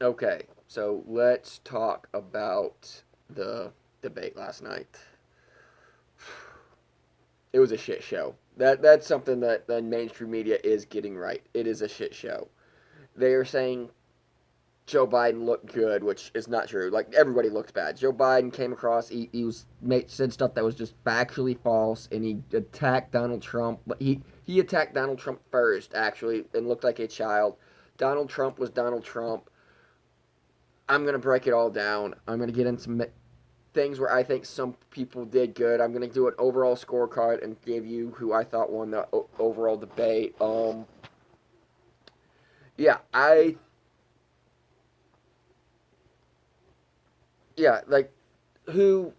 Okay, so let's talk about the debate last night. It was a shit show. That's something that the mainstream media is getting right. It is a shit show. They are saying Joe Biden looked good, which is not true. Like everybody looked bad. Joe Biden came across said stuff that was just factually false, and he attacked Donald Trump. But he attacked Donald Trump first, actually, and looked like a child. Donald Trump was Donald Trump. I'm gonna break it all down. I'm gonna get into things where I think some people did good. I'm gonna do an overall scorecard and give you who I thought won the overall debate. Yeah, like who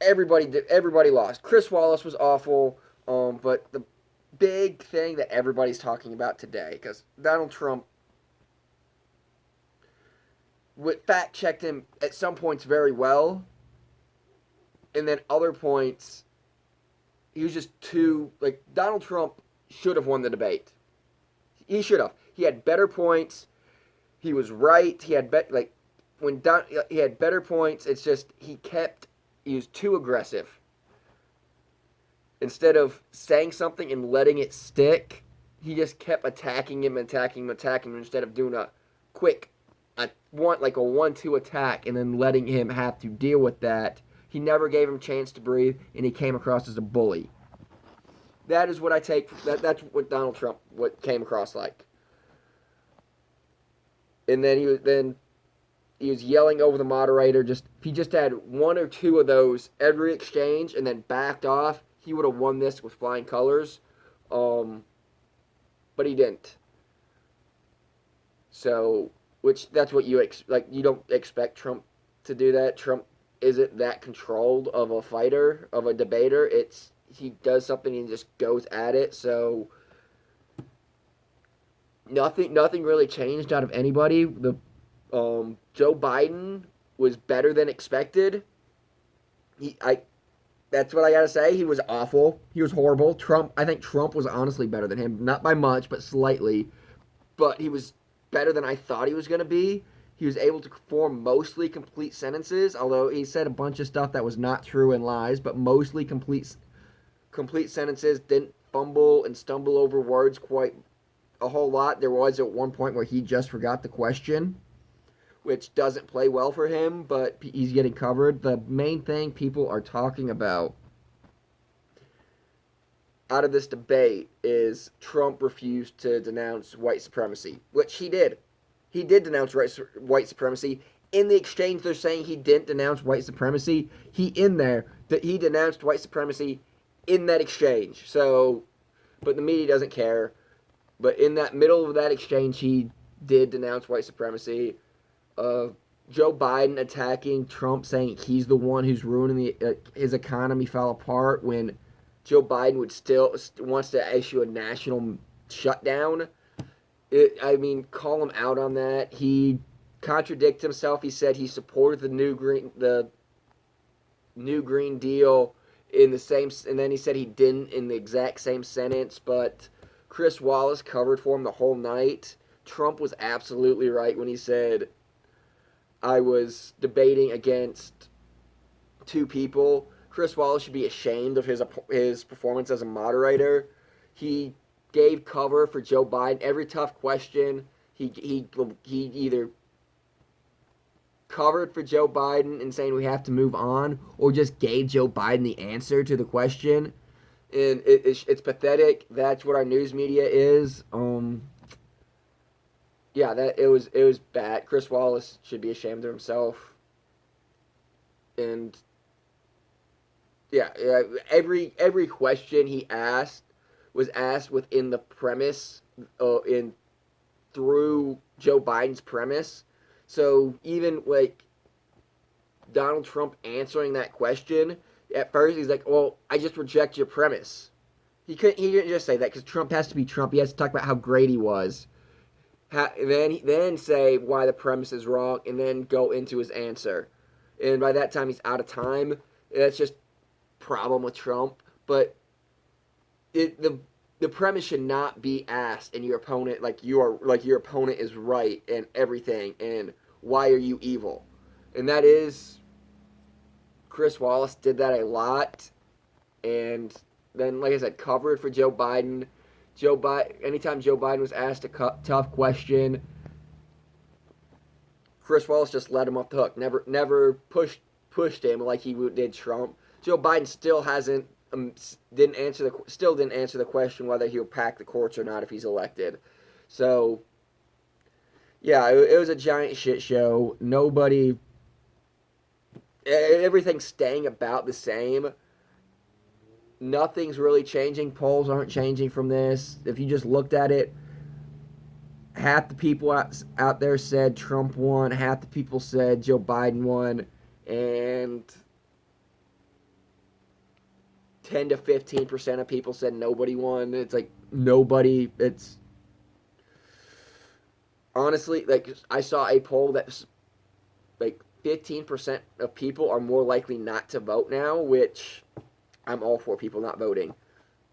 everybody did. Everybody lost. Chris Wallace was awful. But the big thing that everybody's talking about today, because Donald Trump fact checked him at some points very well, and then other points he was just too like Donald Trump should have won the debate. He should have. He had better points. He was right. He had like when he had better points. It's just he was too aggressive. Instead of saying something and letting it stick, he just kept attacking him instead of doing a quick like a 1-2 attack and then letting him have to deal with that. He never gave him a chance to breathe, and he came across as a bully. That is what I take. That's what Donald Trump what came across like. And then he was yelling over the moderator. Just if he just had one or two of those every exchange and then backed off, he would have won this with flying colors. But he didn't. So, which that's what like. You don't expect Trump to do that. Trump isn't that controlled of a fighter, of a debater. He does something and just goes at it. So nothing really changed out of anybody. The Joe Biden was better than expected. I that's what I gotta say. He was awful. He was horrible. I think Trump was honestly better than him, not by much, but slightly. But he was better than I thought he was gonna be. He was able to form mostly complete sentences, although he said a bunch of stuff that was not true and lies, but mostly complete sentences. Didn't fumble and stumble over words quite a whole lot. There was at one point where he just forgot the question, which doesn't play well for him, but he's getting covered. The main thing people are talking about out of this debate is Trump refused to denounce white supremacy, which he did. He did denounce white supremacy. In the exchange, they're saying he didn't denounce white supremacy. He denounced white supremacy in that exchange. So, but the media doesn't care. But in that middle of that exchange, he did denounce white supremacy. Joe Biden attacking Trump, saying he's the one who's ruining his economy fell apart when Joe Biden would still wants to issue a national shutdown. Call him out on that. He contradicted himself. He said he supported the new Green Deal in the same, and then he said he didn't in the exact same sentence. But Chris Wallace covered for him the whole night. Trump was absolutely right when he said, I was debating against two people. Chris Wallace should be ashamed of his performance as a moderator. He gave cover for Joe Biden. Every tough question, he either covered for Joe Biden and saying we have to move on, or just gave Joe Biden the answer to the question. And it's pathetic. That's what our news media is. Yeah, that it was bad. Chris Wallace should be ashamed of himself. And yeah, every question he asked was asked within the premise, in through Joe Biden's premise. So even like Donald Trump answering that question, at first he's like, "Well, I just reject your premise." He didn't just say that because Trump has to be Trump. He has to talk about how great he was. Then say why the premise is wrong, and then go into his answer. And by that time, he's out of time. That's just problem with Trump. But the the premise should not be asked, and your opponent, your opponent is right and everything, and why are you evil? And that is, Chris Wallace did that a lot, and then, like I said, covered for Joe Biden. Anytime Joe Biden was asked a tough question, Chris Wallace just let him off the hook. Never pushed him like he did Trump. Joe Biden still hasn't didn't answer the question whether he'll pack the courts or not if he's elected. So yeah, it was a giant shit show. Everything's staying about the same. Nothing's really changing. Polls aren't changing from this. If you just looked at it, half the people out there said Trump won, half the people said Joe Biden won, and 10 to 15% of people said nobody won. It's like nobody. It's honestly, like, I saw a poll that's like 15% of people are more likely not to vote now, which I'm all for people not voting.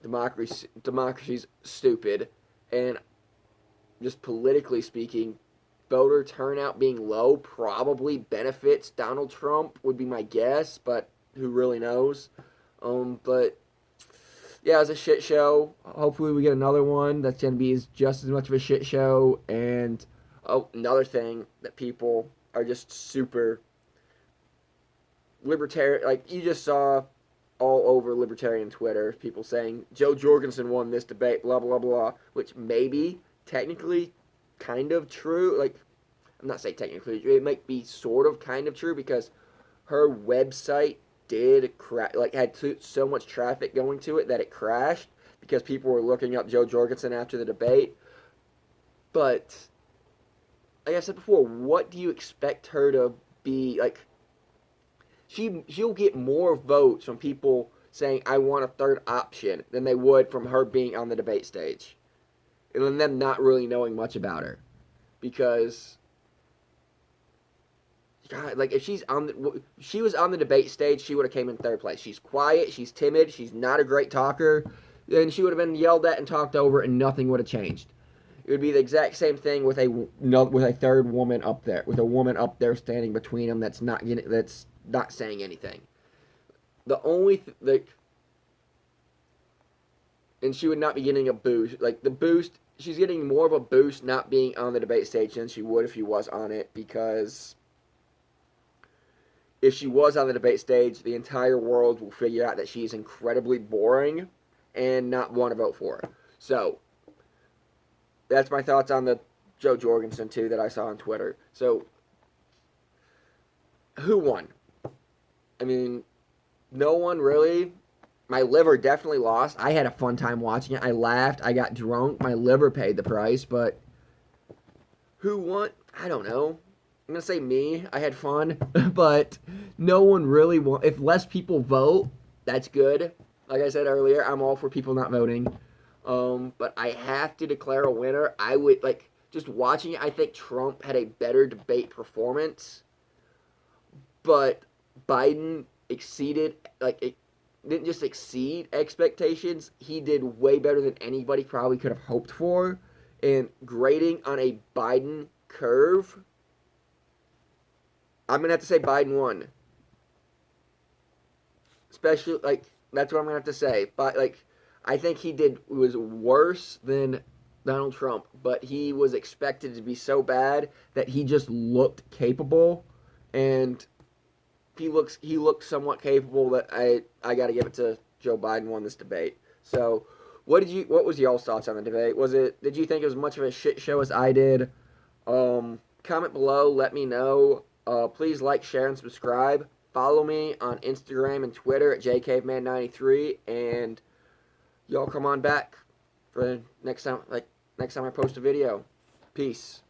Democracy's stupid, and just politically speaking, voter turnout being low probably benefits Donald Trump, would be my guess, but who really knows? But yeah, it was a shit show. Hopefully we get another one that's going to be just as much of a shit show. And another thing that people are just super libertarian, like you just saw all over libertarian Twitter, people saying Jo Jorgensen won this debate, blah blah blah, which maybe technically kind of true. Like, I'm not saying technically, it might be sort of kind of true because her website did had so much traffic going to it that it crashed because people were looking up Jo Jorgensen after the debate. But like I said before, what do you expect her to be like? She'll get more votes from people saying I want a third option than they would from her being on the debate stage, and them not really knowing much about her, because God, like if she was on the debate stage, she would have came in third place. She's quiet, she's timid, she's not a great talker, and she would have been yelled at and talked over, and nothing would have changed. It would be the exact same thing with a third woman up there, with a woman up there standing between them that's not saying anything. The only and she would not be getting a boost. Like the boost, she's getting more of a boost not being on the debate stage than she would if she was on it, because if she was on the debate stage, the entire world will figure out that she's incredibly boring and not want to vote for her. So that's my thoughts on the Jo Jorgensen too that I saw on Twitter. So who won? I mean, no one really. My liver definitely lost. I had a fun time watching it. I laughed. I got drunk. My liver paid the price. But who won? I don't know. I'm going to say me. I had fun. But no one really won. If less people vote, that's good. Like I said earlier, I'm all for people not voting. But I have to declare a winner. I would, like, just watching it, I think Trump had a better debate performance. But Biden didn't just exceed expectations. He did way better than anybody probably could have hoped for. And grading on a Biden curve, I'm going to have to say Biden won. Especially, like, that's what I'm going to have to say. But, like, I think was worse than Donald Trump. But he was expected to be so bad that he just looked capable. And he looked somewhat capable that I got to give it to Joe Biden won this debate. So, what was y'all's thoughts on the debate? Did you think it was much of a shit show as I did? Comment below, let me know. Please like, share, and subscribe. Follow me on Instagram and Twitter at jcaveman93, and y'all come on back for next time I post a video. Peace.